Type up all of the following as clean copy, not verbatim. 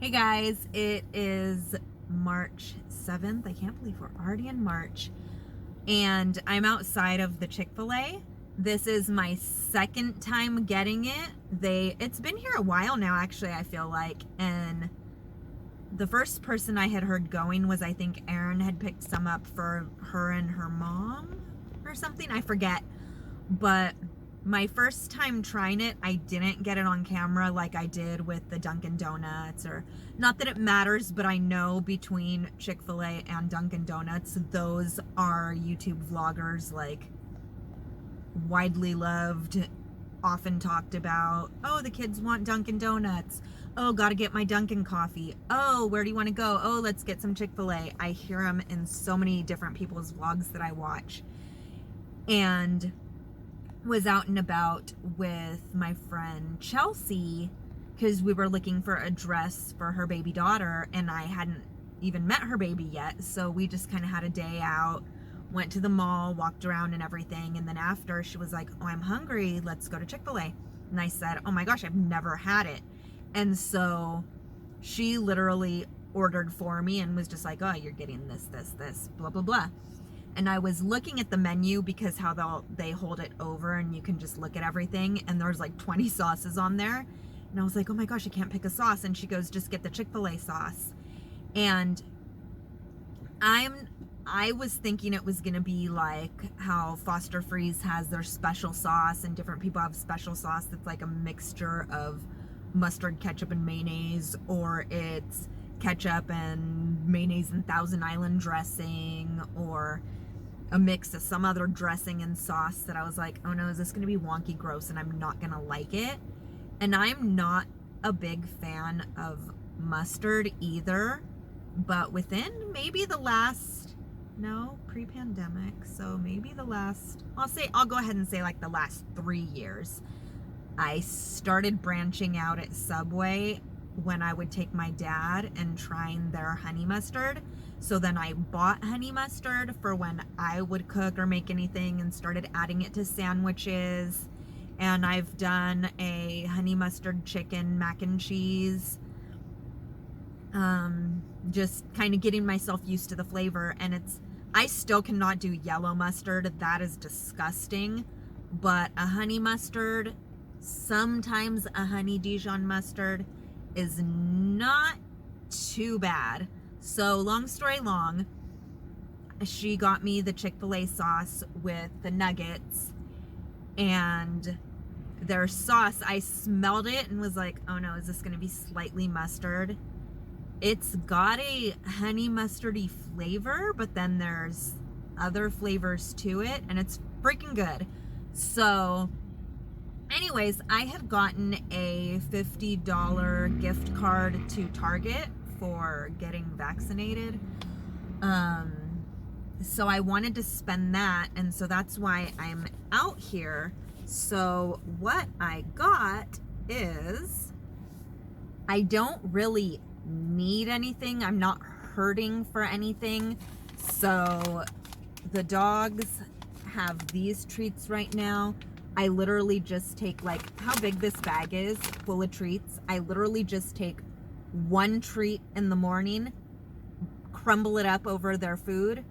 Hey guys, it is March 7th. I can't believe we're already in March. And I'm outside of the Chick-fil-A. This is my second time getting it. It's been here a while now, actually, I feel like. And the first person I had heard going was, I think Erin had picked some up for her and her mom or something. I forget. But my first time trying it, I didn't get it on camera like I did with the Dunkin' Donuts, or not that it matters, but I know between Chick-fil-A and Dunkin' Donuts, those are YouTube vloggers, like widely loved, often talked about. Oh, the kids want Dunkin' Donuts. Oh, gotta get my Dunkin' coffee. Oh, where do you want to go? Oh, let's get some Chick-fil-A. I hear them in so many different people's vlogs that I watch. And was out and about with my friend Chelsea because we were looking for a dress for her baby daughter, and I hadn't even met her baby yet, so we just kind of had a day out, went to the mall, walked around and everything. And then after, she was like, oh, I'm hungry, let's go to Chick-fil-A. And I said, oh my gosh, I've never had it. And so she literally ordered for me and was just like, oh, you're getting this, blah blah blah. And I was looking at the menu because how they hold it over and you can just look at everything, and there's like 20 sauces on there. And I was like, oh my gosh, I can't pick a sauce. And she goes, just get the Chick-fil-A sauce. And I was thinking it was gonna be like how Foster Freeze has their special sauce, and different people have special sauce that's like a mixture of mustard, ketchup, and mayonnaise, or it's ketchup and mayonnaise and Thousand Island dressing, or a mix of some other dressing and sauce that I was like, oh no, is this gonna be wonky, gross, and I'm not gonna like it? And I'm not a big fan of mustard either, but within maybe the last, no, pre-pandemic, so maybe the last, I'll go ahead and say like the last 3 years, I started branching out at Subway when I would take my dad and trying their honey mustard. So then I bought honey mustard for when I would cook or make anything, and started adding it to sandwiches. And I've done a honey mustard chicken mac and cheese. Just kind of getting myself used to the flavor. And I still cannot do yellow mustard. That is disgusting. But a honey mustard, sometimes a honey Dijon mustard, is not too bad. So long story long, she got me the Chick-fil-A sauce with the nuggets, and their sauce, I smelled it and was like, oh no, is this gonna be slightly mustard? It's got a honey mustardy flavor, but then there's other flavors to it, and it's freaking good. So anyways, I have gotten a $50 gift card to Target for getting vaccinated. So I wanted to spend that, and so that's why I'm out here. So what I got is, I don't really need anything. I'm not hurting for anything. So the dogs have these treats right now. I literally just take, like, how big this bag is full of treats. I literally just take one treat in the morning, crumble it up over their food.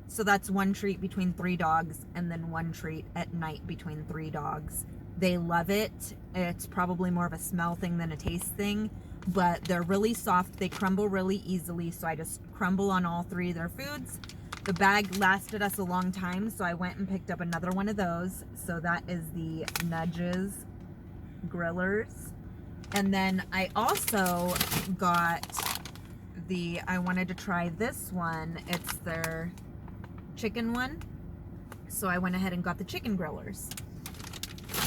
So that's one treat between 3 dogs, and then one treat at night between 3 dogs. They love it. It's probably more of a smell thing than a taste thing, but they're really soft. They crumble really easily, so I just crumble on all 3 of their foods. The bag lasted us a long time, so I went and picked up another one of those. So that is the Nudges Grillers. And then I also got I wanted to try this one. It's their chicken one. So I went ahead and got the chicken grillers.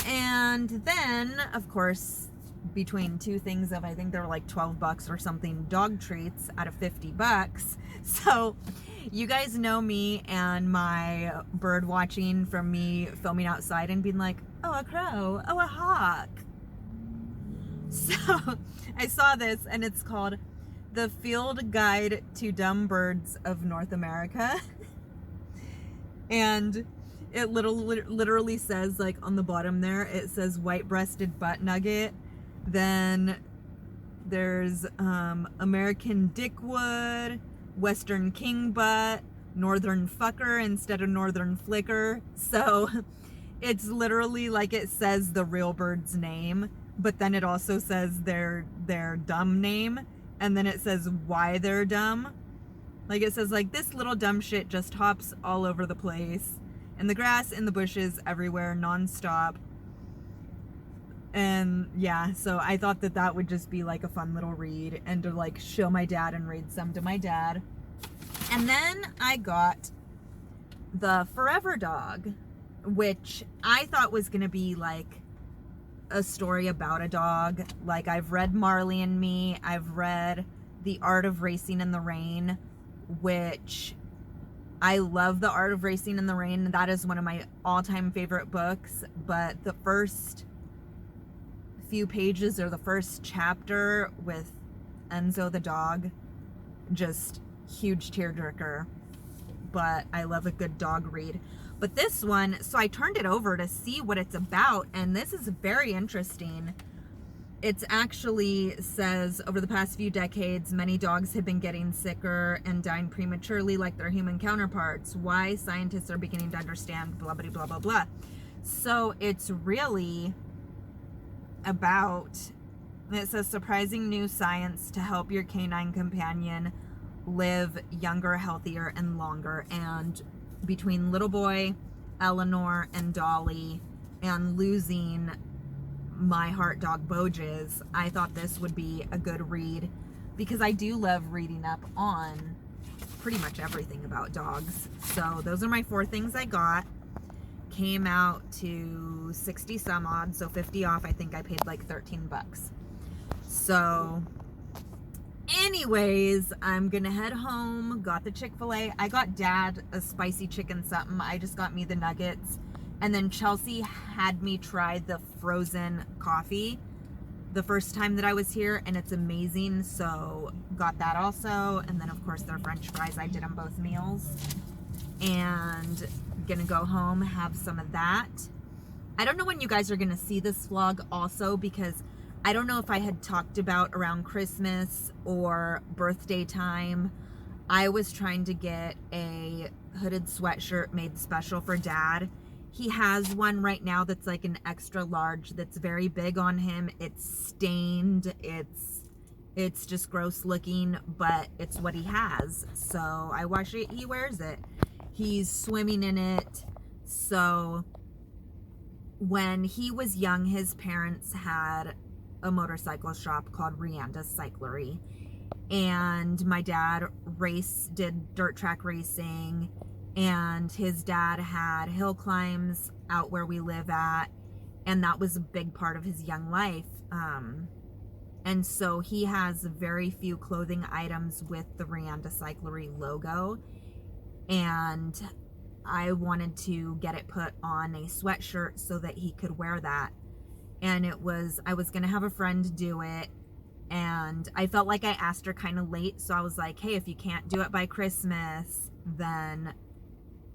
And then, of course, between 2 things of, I think they were like $12 or something, dog treats out of $50. So you guys know me and my bird watching from me filming outside and being like, oh, a crow, oh, a hawk. So I saw this, and it's called The Field Guide to Dumb Birds of North America. And it literally says, like, on the bottom there, it says white-breasted butt nugget, then There's American Dickwood, Western King Butt, Northern Fucker instead of Northern Flicker. So it's literally like it says the real bird's name, but then it also says their dumb name, and then it says why they're dumb. Like it says like, this little dumb shit just hops all over the place, in the grass, in the bushes, everywhere, nonstop. And yeah, so I thought that that would just be like a fun little read, and to like show my dad and read some to my dad. And then I got the Forever Dog, which I thought was gonna be like a story about a dog. Like, I've read Marley and Me, I've read The Art of Racing in the Rain, which I love. The Art of Racing in the Rain, that is one of my all-time favorite books, but the first few pages, or the first chapter with Enzo the dog, just huge tearjerker. But I love a good dog read. But this one, so I turned it over to see what it's about, and this is very interesting. It actually says, over the past few decades, many dogs have been getting sicker and dying prematurely like their human counterparts. Why? Scientists are beginning to understand, blah, blah, blah, blah, blah. So it's really about, it says, surprising new science to help your canine companion live younger, healthier, and longer. And between little boy, Eleanor, and Dolly, and losing my heart dog Bojes, I thought this would be a good read, because I do love reading up on pretty much everything about dogs. So those are my 4 things I got. Came out to 60 some odd, so 50 off. I think I paid like 13 bucks. So anyways, I'm gonna head home. Got the Chick-fil-A. I got Dad a spicy chicken something. I just got me the nuggets. And then Chelsea had me try the frozen coffee the first time that I was here, and it's amazing, so got that also. And then of course their French fries, I did them both meals. And gonna go home, have some of that. I don't know when you guys are gonna see this vlog also, because I don't know if I had talked about around Christmas or birthday time. I was trying to get a hooded sweatshirt made special for Dad. He has one right now that's like an extra large that's very big on him. It's stained, it's just gross looking, but it's what he has. So I wash it, he wears it. He's swimming in it. So when he was young, his parents had a motorcycle shop called Rianda Cyclery, and my dad did dirt track racing, and his dad had hill climbs out where we live at, and that was a big part of his young life. And so he has very few clothing items with the Rianda Cyclery logo, and I wanted to get it put on a sweatshirt so that he could wear that. And I was gonna have a friend do it, and I felt like I asked her kind of late, so I was like, hey, if you can't do it by Christmas, then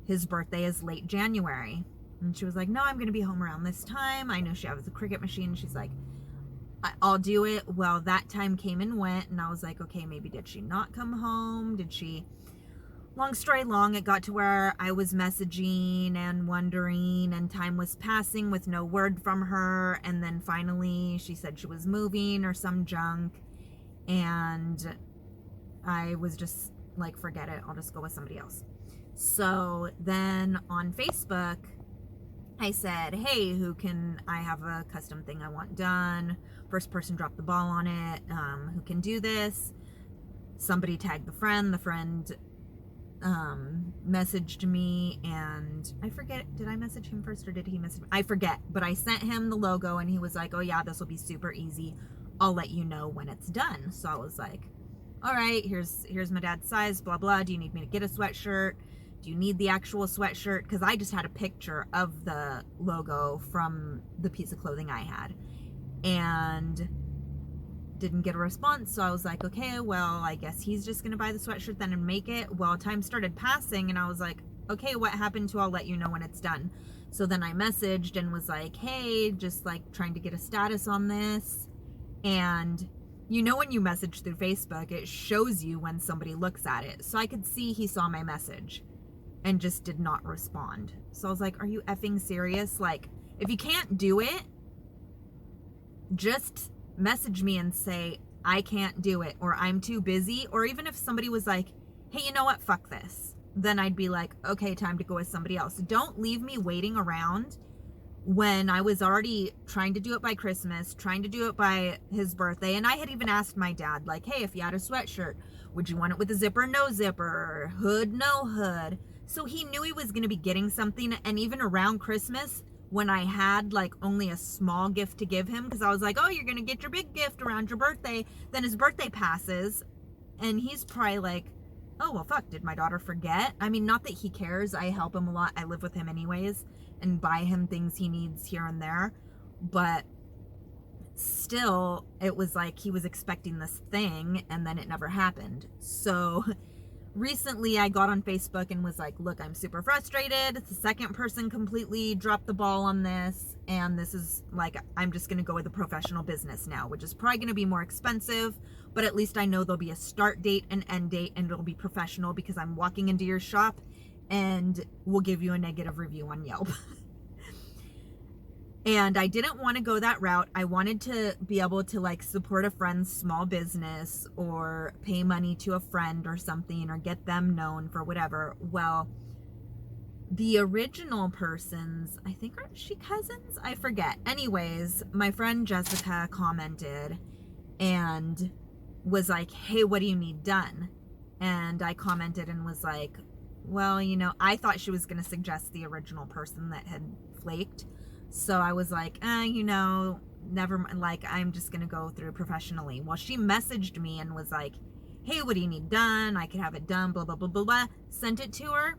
his birthday is late January. And she was like, no, I'm gonna be home around this time. I know she has a Cricut machine. She's like, I'll do it. Well, that time came and went, and I was like, okay, maybe did she not come home? Did she? Long story long, it got to where I was messaging and wondering, and time was passing with no word from her. And then finally she said she was moving or some junk, and I was just like, forget it, I'll just go with somebody else. So then on Facebook I said, hey, I have a custom thing I want done. First person dropped the ball on it. Who can do this? Somebody tagged the friend messaged me, and I forget, did I message him first or did he message me? I forget, but I sent him the logo, and he was like, oh yeah, this will be super easy. I'll let you know when it's done. So I was like, all right, here's my dad's size, blah, blah. Do you need me to get a sweatshirt? Do you need the actual sweatshirt? Because I just had a picture of the logo from the piece of clothing I had, and didn't get a response. So I was like, okay, well, I guess he's just gonna buy the sweatshirt then and make it. Well, time started passing, and I was like, okay, what happened to I'll let you know when it's done? So then I messaged and was like, hey, just like trying to get a status on this. And you know, when you message through Facebook, it shows you when somebody looks at it. So I could see he saw my message and just did not respond. So I was like, are you effing serious? Like, if you can't do it, just message me and say, I can't do it, or I'm too busy. Or even if somebody was like, hey, you know what, fuck this, then I'd be like, okay, time to go with somebody else. Don't leave me waiting around when I was already trying to do it by Christmas, trying to do it by his birthday. And I had even asked my dad, like, hey, if you had a sweatshirt, would you want it with a zipper, no zipper, hood, no hood? So he knew he was going to be getting something. And even around Christmas, when I had like only a small gift to give him, because I was like, oh, you're going to get your big gift around your birthday. Then his birthday passes and he's probably like, oh, well, fuck, did my daughter forget? I mean, not that he cares. I help him a lot. I live with him anyways and buy him things he needs here and there. But still, it was like he was expecting this thing and then it never happened. So recently I got on Facebook and was like, look, I'm super frustrated. It's the second person completely dropped the ball on this. And this is like, I'm just going to go with a professional business now, which is probably going to be more expensive, but at least I know there'll be a start date and end date and it'll be professional because I'm walking into your shop and we'll give you a negative review on Yelp. And I didn't want to go that route. I wanted to be able to like support a friend's small business or pay money to a friend or something or get them known for whatever. Well, the original persons, I think, are she cousins? I forget. Anyways, my friend Jessica commented and was like, hey, what do you need done? And I commented and was like, well, you know, I thought she was going to suggest the original person that had flaked. So I was like, you know, never mind. Like, I'm just going to go through professionally. Well, she messaged me and was like, hey, what do you need done? I could have it done, blah, blah, blah, blah, blah. Sent it to her.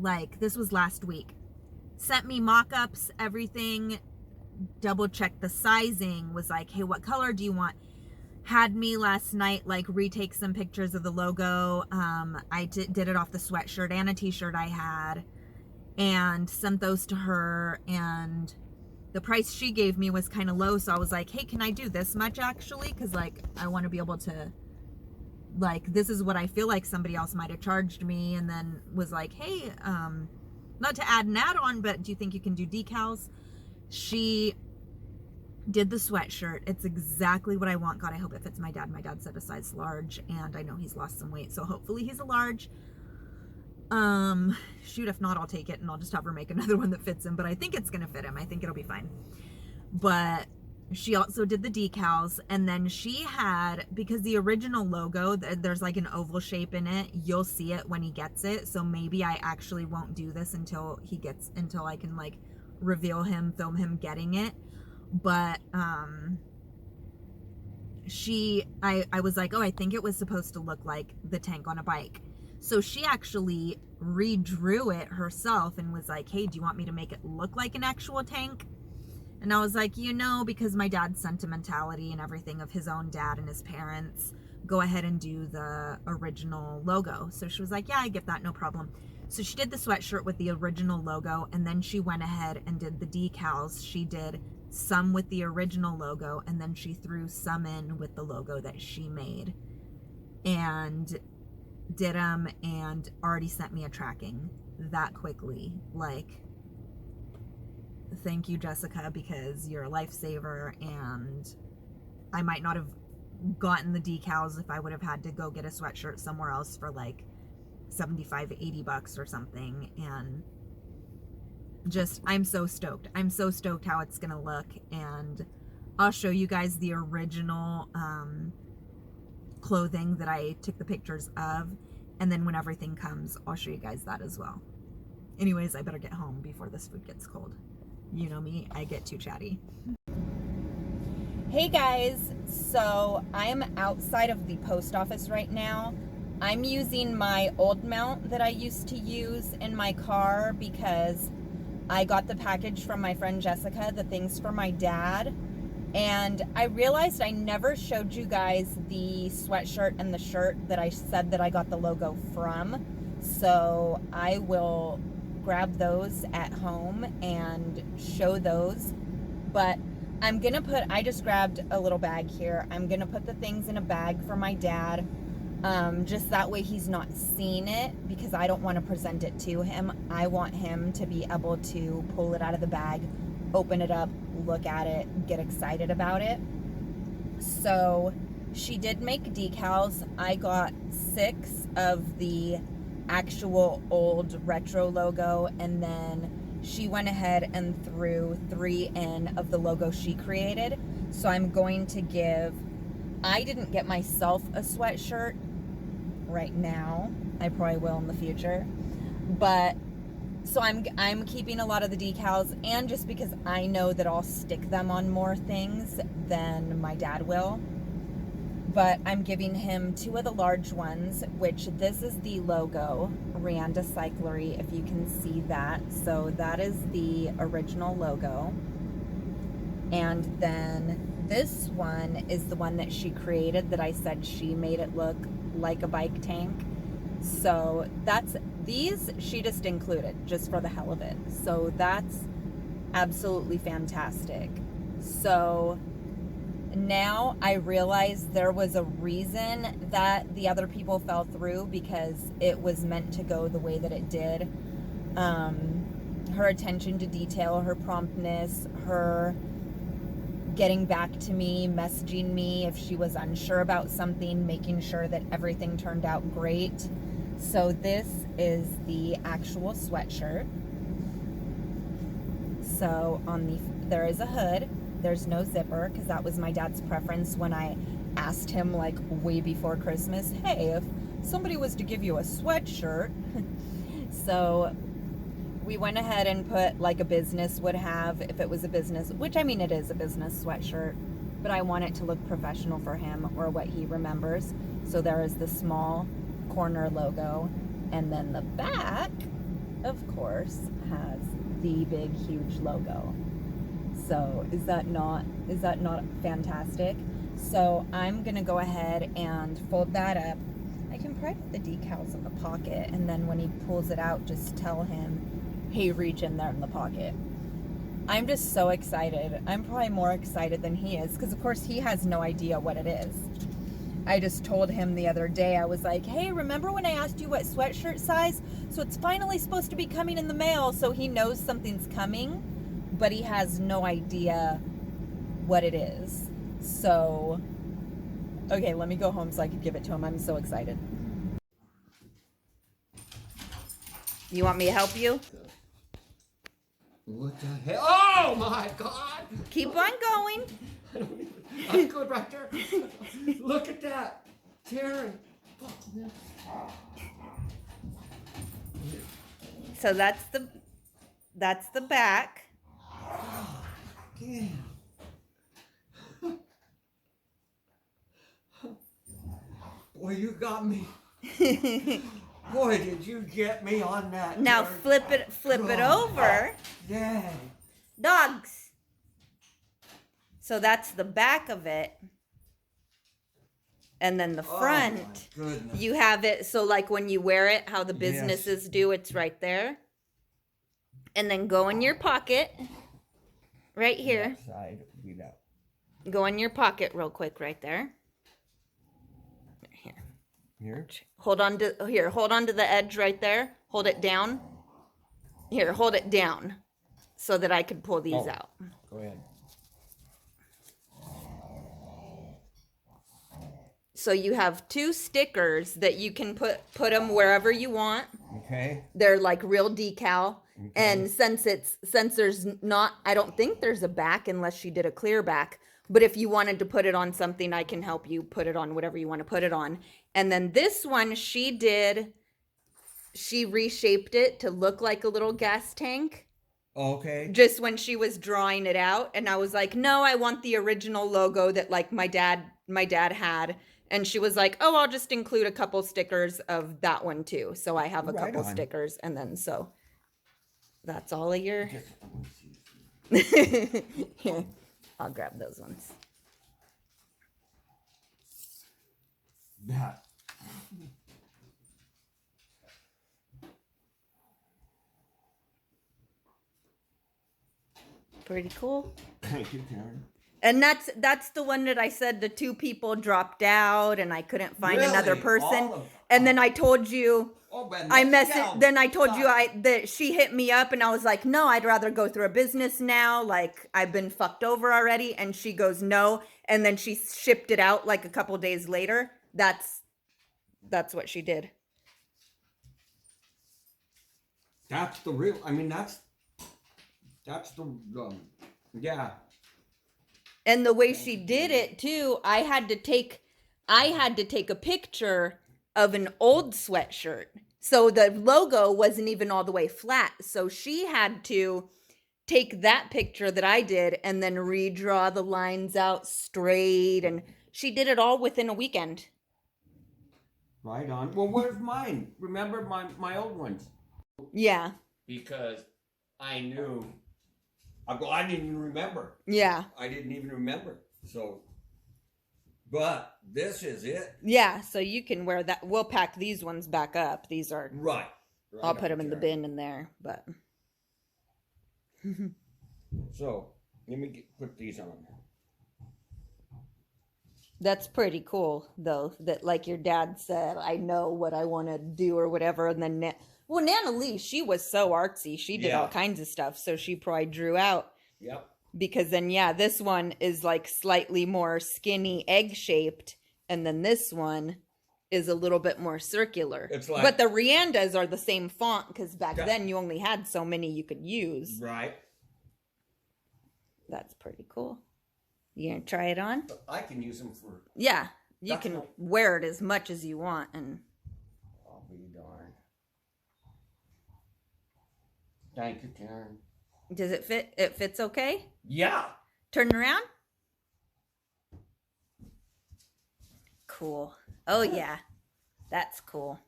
Like, this was last week. Sent me mock-ups, everything. Double checked the sizing. Was like, hey, what color do you want? Had me last night, like, retake some pictures of the logo. I did it off the sweatshirt and a t-shirt I had. And sent those to her, and the price she gave me was kind of low, so I was like, hey, can I do this much actually? Because like I want to be able to, like, this is what I feel like somebody else might have charged me. And then was like, hey, not to add an add-on, but do you think you can do decals? She did the sweatshirt. It's exactly what I want. God, I hope it fits my dad. My dad said a size large, and I know he's lost some weight, so hopefully he's a large. Shoot, if not, I'll take it and I'll just have her make another one that fits him, but I think it's gonna fit him. I think it'll be fine. But she also did the decals, and then she had, because the original logo, there's like an oval shape in it. You'll see it when he gets it, so maybe I actually won't do this until I can like reveal him, film him getting it. But I was like, oh, I think it was supposed to look like the tank on a bike. So she actually redrew it herself and was like, hey, do you want me to make it look like an actual tank? And I was like, you know, because my dad's sentimentality and everything of his own dad and his parents, go ahead and do the original logo. So she was like, yeah, I get that, no problem. So she did the sweatshirt with the original logo, and then she went ahead and did the decals. She did some with the original logo, and then she threw some in with the logo that she made. And did them, and already sent me a tracking that quickly. Like, thank you, Jessica, because you're a lifesaver, and I might not have gotten the decals if I would have had to go get a sweatshirt somewhere else for like 75, 80 bucks or something. And just, I'm so stoked. I'm so stoked how it's gonna look, and I'll show you guys the original clothing that I took the pictures of, and then when everything comes, I'll show you guys that as well. Anyways, I better get home before this food gets cold. You know me, I get too chatty. Hey guys, so I'm outside of the post office right now. I'm using my old mount that I used to use in my car because I got the package from my friend Jessica, the things for my dad. And I realized I never showed you guys the sweatshirt and the shirt that I said that I got the logo from. So I will grab those at home and show those. But I just grabbed a little bag here. I'm gonna put the things in a bag for my dad. Just that way he's not seeing it, because I don't want to present it to him. I want him to be able to pull it out of the bag, open it up, look at it, get excited about it. So she did make decals. I got 6 of the actual old retro logo, and then she went ahead and threw 3 in of the logo she created. So I'm going to give, I didn't get myself a sweatshirt right now. I probably will in the future. But so I'm keeping a lot of the decals, and just because I know that I'll stick them on more things than my dad will. But I'm giving him 2 of the large ones, which this is the logo, Rianda Cyclery, if you can see that. So that is the original logo. And then this one is the one that she created, that I said she made it look like a bike tank. So these she just included just for the hell of it. So that's absolutely fantastic. So now I realize there was a reason that the other people fell through, because it was meant to go the way that it did. Her attention to detail, her promptness, her getting back to me, messaging me if she was unsure about something, making sure that everything turned out great. So this is the actual sweatshirt. So there is a hood. There's no zipper, because that was my dad's preference when I asked him, like, way before Christmas, hey, if somebody was to give you a sweatshirt. So we went ahead and put like a business would have if it was a business, which I mean it is a business sweatshirt, but I want it to look professional for him, or what he remembers. So there is the small corner logo, and then the back, of course, has the big huge logo. So is that not fantastic? So I'm gonna go ahead and fold that up. I can probably put the decals in the pocket, and then when he pulls it out, just tell him, hey, reach in there in the pocket. I'm just so excited. I'm probably more excited than he is, because of course he has no idea what it is. I just told him the other day, I was like, hey, remember when I asked you what sweatshirt size? So it's finally supposed to be coming in the mail, so he knows something's coming, but he has no idea what it is. So, okay, let me go home so I can give it to him. I'm so excited. You want me to help you? What the hell? Oh my God! Keep on going. I'm good right there. Look at that, Karen. So that's the back. Yeah. Boy, you got me. Boy, did you get me on that. Now Karen. flip it over. Dang. Dogs. So that's the back of it. And then the front, you have it so like when you wear it, how the businesses do, it's right there. And then go in your pocket, right here. Side, go in your pocket real quick, right there. Here? Hold on to the edge right there. Hold it down. Here, hold it down so that I could pull these out. Go ahead. So you have 2 stickers that you can put them wherever you want. Okay. They're like real decal. Okay. And since there's not, I don't think there's a back unless she did a clear back. But if you wanted to put it on something, I can help you put it on whatever you want to put it on. And then this one she reshaped it to look like a little gas tank. Okay. Just when she was drawing it out. And I was like, no, I want the original logo that like my dad had. And she was like, oh, I'll just include a couple stickers of that one too. So I have a couple stickers. And then so that's all of your... Here, I'll grab those ones. That. Pretty cool. Thank you, Karen. And that's the one that I said the two people dropped out and I couldn't find another Really? person. And then I told you then I told you that she hit me up and I was like, "No, I'd rather go through a business now. Like I've been fucked over already." And she goes, "No." And then she shipped it out like a couple days later. That's what she did. That's the real. I mean, that's the yeah. And the way she did it too, I had to take a picture of an old sweatshirt. So the logo wasn't even all the way flat. So she had to take that picture that I did and then redraw the lines out straight, and she did it all within a weekend. Right on. Well, where's mine? Remember my old ones? Yeah. Because I knew. I didn't even remember. Yeah. I didn't even remember. So, but this is it. Yeah, so you can wear that. We'll pack these ones back up. These are right I'll put them in the bin in there, but. So, let me put these on. That's pretty cool, though, that like your dad said, I know what I want to do or whatever. And then, well, Nana Lee, she was so artsy. She did all kinds of stuff. So she probably drew out. Yep. Because then, yeah, this one is like slightly more skinny, egg-shaped. And then this one is a little bit more circular. It's like, but the Riandas are the same font because back then you only had so many you could use. Right. That's pretty cool. You gonna try it on? I can use them for. Yeah, you can wear it as much as you want, and. I'll be darned. Thank you, Karen. Does it fit? It fits okay? Yeah. Turn around. Cool. Oh yeah, that's cool.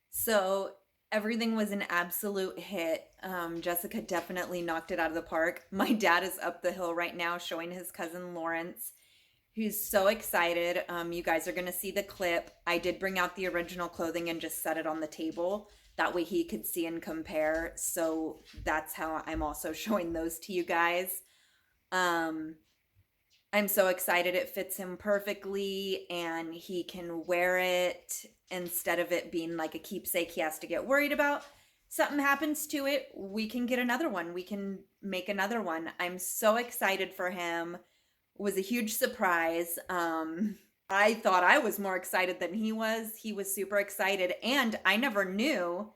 So. Everything was an absolute hit. Jessica definitely knocked it out of the park. My dad is up the hill right now showing his cousin Lawrence, who's so excited. You guys are going to see the clip. I did bring out the original clothing and just set it on the table. That way he could see and compare. So that's how I'm also showing those to you guys. I'm so excited it fits him perfectly and he can wear it instead of it being like a keepsake he has to get worried about. Something happens to it, we can get another one. We can make another one. I'm so excited for him. It was a huge surprise. I thought I was more excited than he was. He was super excited and I never knew,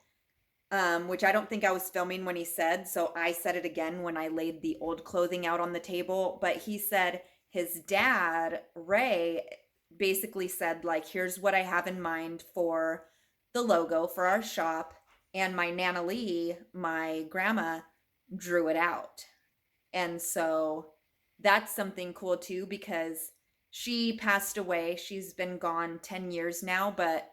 which I don't think I was filming when he said, so I said it again when I laid the old clothing out on the table, but he said his dad, Ray, basically said, like, here's what I have in mind for the logo for our shop. And my Nana Lee, my grandma, drew it out. And so that's something cool too, because she passed away. She's been gone 10 years now, but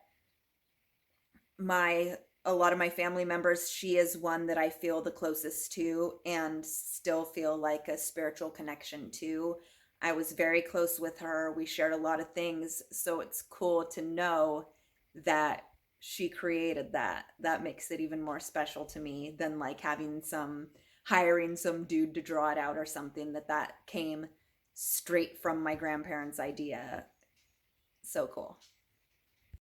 a lot of my family members, she is one that I feel the closest to and still feel like a spiritual connection to. I was very close with her. We shared a lot of things. So it's cool to know that she created that. That makes it even more special to me than like hiring some dude to draw it out or something. That came straight from my grandparents' idea. So cool.